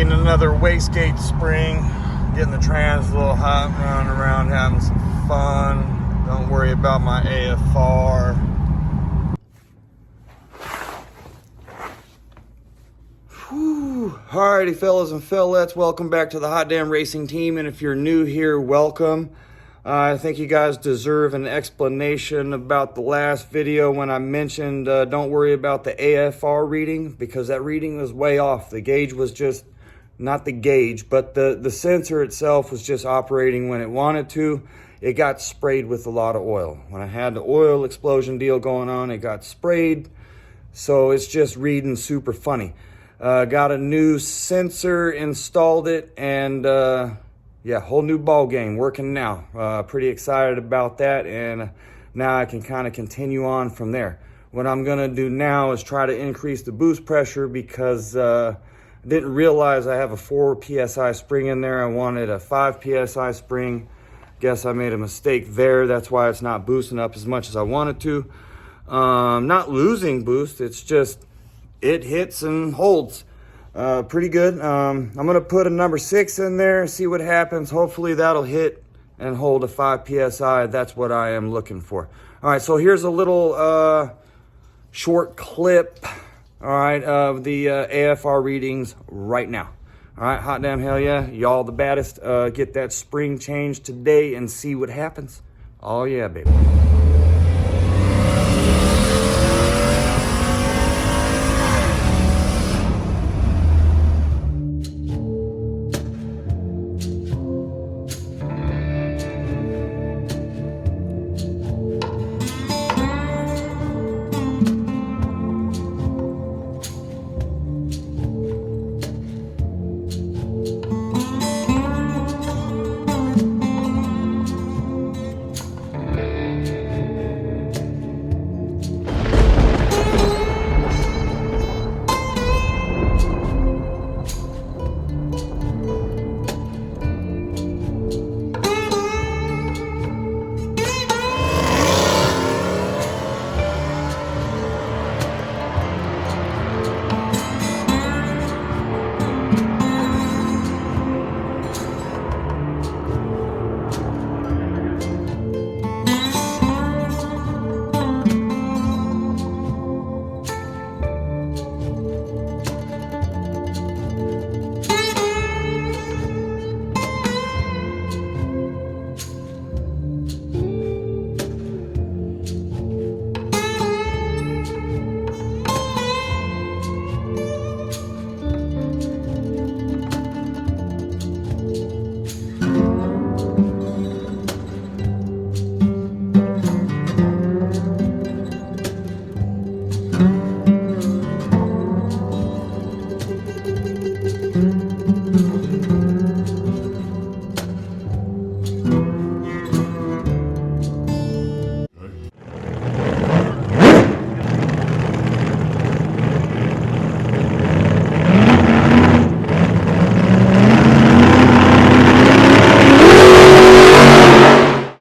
changing another wastegate spring, getting the trans a little hot, running around having some fun. Don't worry about my AFR. Whew. Alrighty, fellas and fellettes, welcome back to the Hot Damn Racing Team, and if you're new here, welcome. I think you guys deserve an explanation about the last video when I mentioned don't worry about the AFR reading, because that reading was way off. The gauge was just, not the gauge, but the sensor itself was just operating when it wanted to. It got sprayed with a lot of oil. When I had the oil explosion deal going on, it got sprayed, so it's just reading super funny. Got a new sensor, installed it, and yeah, whole new ball game working now. Pretty excited about that, and now I can kind of continue on from there. What I'm gonna do now is try to increase the boost pressure, because I didn't realize I have a 4 PSI spring in there. I wanted a 5 PSI spring. Guess I made a mistake there. That's why it's not boosting up as much as I wanted to. Not losing boost, it's just it hits and holds. Pretty good. I'm gonna put a number 6 in there, see what happens. Hopefully that'll hit and hold a 5 PSI. That's what I am looking for. All right, so here's a little short clip, all right, of the AFR readings right now. All right, hot damn hell yeah, y'all the baddest. Get that spring changed today and see what happens. Oh yeah, baby.